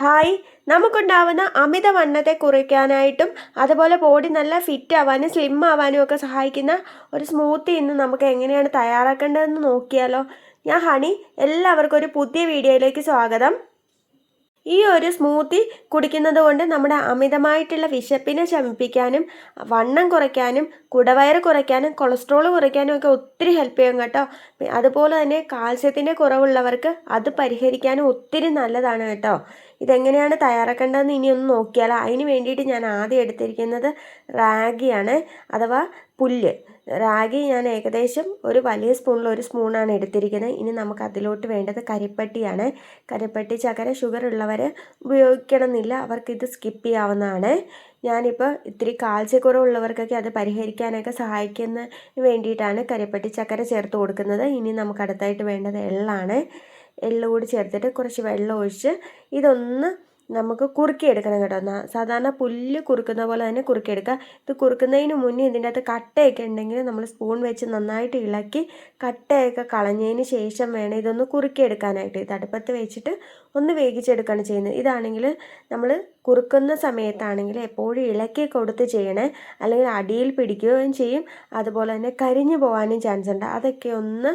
Hi, നമുക്കുണ്ടാവുന്ന അമിതവണ്ണത്തെ കുറയ്ക്കാനായിട്ടും അതുപോലെ body നല്ല fit ആവാനും സ്ലിം ആവാനും ഒക്കെ സഹായിക്കുന്ന ഒരു സ്മൂത്തി ഇന്ന് നമുക്ക് എങ്ങനെയാണ് തയ്യാറാക്കേണ്ടതെന്ന് നോക്കിയാലോ. ഞാൻ ഹണി, എല്ലാവർക്കും ഒരു പുതിയ വീഡിയോയിലേക്ക് സ്വാഗതം. ഈ ഒരു സ്മൂത്തി കുടിക്കുന്നത് കൊണ്ട് നമ്മുടെ അമിതമായിട്ടുള്ള വിശപ്പിനെ ശമിപ്പിക്കാനും വണ്ണം കുറയ്ക്കാനും കുടവയറ് കുറയ്ക്കാനും കൊളസ്ട്രോൾ കുറയ്ക്കാനും ഒക്കെ ഒത്തിരി ഹെൽപ്പ് ചെയ്യും കേട്ടോ. അതുപോലെ തന്നെ കാൽസ്യത്തിൻ്റെ കുറവുള്ളവർക്ക് അത് പരിഹരിക്കാനും ഒത്തിരി നല്ലതാണ് കേട്ടോ. ഇതെങ്ങനെയാണ് തയ്യാറാക്കേണ്ടതെന്ന് ഇനി ഒന്ന് നോക്കിയാൽ, അതിന് വേണ്ടിയിട്ട് ഞാൻ ആദ്യം എടുത്തിരിക്കുന്നത് റാഗിയാണ്, അഥവാ പുല്ല്. റാഗി ഞാൻ ഏകദേശം ഒരു വലിയ സ്പൂണിൽ 1 സ്പൂണാണ് എടുത്തിരിക്കുന്നത്. ഇനി നമുക്ക് അതിലോട്ട് വേണ്ടത് കരിപ്പട്ടിയാണ്. കരിപ്പട്ടി ഷുഗർ ഉള്ളവർ ഉപയോഗിക്കണമെന്നില്ല, അവർക്കിത് സ്കിപ്പ് ചെയ്യാവുന്നതാണ്. ഞാനിപ്പോൾ ഇത്തിരി കാൽസ്യക്കുറവുള്ളവർക്കൊക്കെ അത് പരിഹരിക്കാനൊക്കെ സഹായിക്കുന്നതിന് വേണ്ടിയിട്ടാണ് കരിപ്പട്ടി ചക്കര ചേർത്ത് കൊടുക്കുന്നത്. ഇനി നമുക്ക് അടുത്തായിട്ട് വേണ്ടത് എള്ളാണ്. എള്ള് കൂടി ചേർത്തിട്ട് കുറച്ച് വെള്ളം ഒഴിച്ച് ഇതൊന്ന് നമുക്ക് കുറുക്കിയെടുക്കണം കേട്ടോ. സാധാരണ പുല്ല് കുറുക്കുന്ന പോലെ തന്നെ കുറുക്കിയെടുക്കുക. ഇത് കുറുക്കുന്നതിന് മുന്നേ ഇതിൻ്റെ അകത്ത് കട്ടയൊക്കെ ഉണ്ടെങ്കിൽ നമ്മൾ സ്പൂൺ വെച്ച് നന്നായിട്ട് ഇളക്കി കട്ടയൊക്കെ കളഞ്ഞതിന് ശേഷം വേണം ഇതൊന്ന് കുറുക്കിയെടുക്കാനായിട്ട്. ഇത് അടുപ്പത്ത് വെച്ചിട്ട് ഒന്ന് വേവിച്ചെടുക്കുകയാണ് ചെയ്യുന്നത്. ഇതാണെങ്കിൽ നമ്മൾ കുറുക്കുന്ന സമയത്താണെങ്കിൽ എപ്പോഴും ഇളക്കി കൊടുത്ത് ചെയ്യണേ, അല്ലെങ്കിൽ അടിയിൽ പിടിക്കുകയും ചെയ്യും, അതുപോലെ തന്നെ കരിഞ്ഞു പോകാനും ചാൻസ് ഉണ്ട്. അതൊക്കെ ഒന്ന്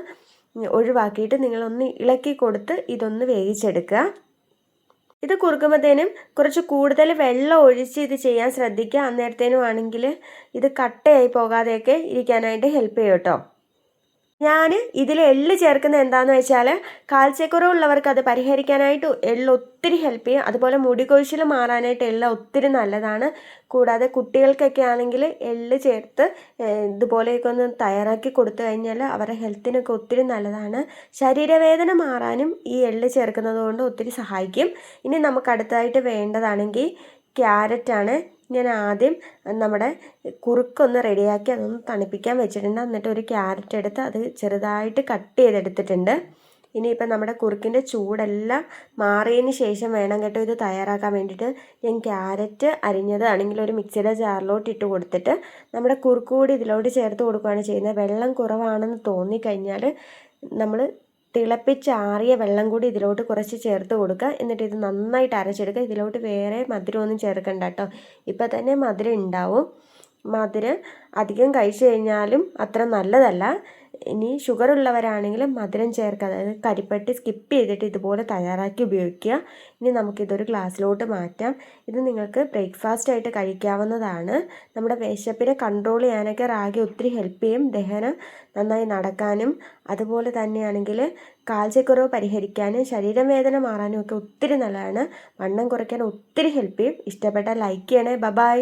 ഒഴിവാക്കിയിട്ട് നിങ്ങളൊന്ന് ഇളക്കി കൊടുത്ത് ഇതൊന്ന് വേവിച്ചെടുക്കുക. ഇത് കുറുക്കുമ്പോഴത്തേനും കുറച്ച് കൂടുതൽ വെള്ളം ഒഴിച്ച് ഇത് ചെയ്യാൻ ശ്രദ്ധിക്കുക. അന്നേരത്തേനും ആണെങ്കിൽ ഇത് കട്ടയായി പോകാതെയൊക്കെ ഇരിക്കാനായിട്ട് ഹെൽപ്പ് ചെയ്യും കേട്ടോ. ഞാൻ ഇതിൽ എള്ള് ചേർക്കുന്നത് എന്താണെന്ന് വെച്ചാൽ, കാൽസ്യക്കുറവുള്ളവർക്ക് അത് പരിഹരിക്കാനായിട്ട് എള്ള് ഒത്തിരി ഹെൽപ്പ് ചെയ്യും. അതുപോലെ മുടി കൊഴിച്ചിൽ മാറാനായിട്ട് എള്ള് ഒത്തിരി നല്ലതാണ്. കൂടാതെ കുട്ടികൾക്കൊക്കെ ആണെങ്കിൽ എള്ള് ചേർത്ത് ഇതുപോലെയൊക്കെ ഒന്ന് തയ്യാറാക്കി കൊടുത്തു കഴിഞ്ഞാൽ അവരുടെ ഹെൽത്തിനൊക്കെ ഒത്തിരി നല്ലതാണ്. ശരീരവേദന മാറാനും ഈ എള്ള് ചേർക്കുന്നത് കൊണ്ട് ഒത്തിരി സഹായിക്കും. ഇനി നമുക്ക് അടുത്തതായിട്ട് വേണ്ടതാണെങ്കിൽ ക്യാരറ്റാണ്. ഞാൻ ആദ്യം നമ്മുടെ കുറുക്കൊന്ന് റെഡിയാക്കി അതൊന്ന് തണുപ്പിക്കാൻ വെച്ചിട്ടുണ്ട്. എന്നിട്ട് ഒരു ക്യാരറ്റ് എടുത്ത് അത് ചെറുതായിട്ട് കട്ട് ചെയ്തെടുത്തിട്ടുണ്ട്. ഇനിയിപ്പം നമ്മുടെ കുറുക്കിൻ്റെ ചൂടെല്ലാം മാറിയതിന് ശേഷം വേണം കേട്ടോ ഇത് തയ്യാറാക്കാൻ വേണ്ടിയിട്ട്. ഞാൻ ക്യാരറ്റ് അരിഞ്ഞത് ആണെങ്കിൽ ഒരു മിക്സിയുടെ ജാറിലോട്ട് ഇട്ട് കൊടുത്തിട്ട് നമ്മുടെ കുറുക്ക് കൂടി ഇതിലോട്ട് ചേർത്ത് കൊടുക്കുകയാണ് ചെയ്യുന്നത്. വെള്ളം കുറവാണെന്ന് തോന്നിക്കഴിഞ്ഞാൽ നമ്മൾ തിളപ്പിച്ചാറിയ വെള്ളം കൂടി ഇതിലോട്ട് കുറച്ച് ചേർത്ത് കൊടുക്കുക. എന്നിട്ട് ഇത് നന്നായിട്ട് അരച്ചെടുക്കുക. ഇതിലോട്ട് വേറെ മധുരമൊന്നും ചേർക്കണ്ട കേട്ടോ. ഇപ്പം തന്നെ മധുരം ഉണ്ടാവും. മധുരം അധികം കഴിച്ചു കഴിഞ്ഞാലും അത്ര നല്ലതല്ല. ഇനി ഷുഗർ ഉള്ളവരാണെങ്കിൽ മധുരം ചേർക്കുക, അതായത് കരിപ്പട്ടി സ്കിപ്പ് ചെയ്തിട്ട് ഇതുപോലെ തയ്യാറാക്കി ഉപയോഗിക്കുക. ഇനി നമുക്കിതൊരു ഗ്ലാസ്സിലോട്ട് മാറ്റാം. ഇത് നിങ്ങൾക്ക് ബ്രേക്ക്ഫാസ്റ്റ് ആയിട്ട് കഴിക്കാവുന്നതാണ്. നമ്മുടെ വിശപ്പിനെ കൺട്രോൾ ചെയ്യാനൊക്കെ റാഗി ഒത്തിരി ഹെൽപ്പ് ചെയ്യും. ദഹനം നന്നായി നടക്കാനും അതുപോലെ തന്നെയാണെങ്കിൽ കാൽസ്യക്കുറവ് പരിഹരിക്കാനും ശരീരം വേദന മാറാനും ഒക്കെ ഒത്തിരി നല്ലതാണ്. വണ്ണം കുറയ്ക്കാൻ ഒത്തിരി ഹെൽപ്പ് ചെയ്യും. ഇഷ്ടപ്പെട്ടാൽ ലൈക്ക് ചെയ്യണേ. ബൈ.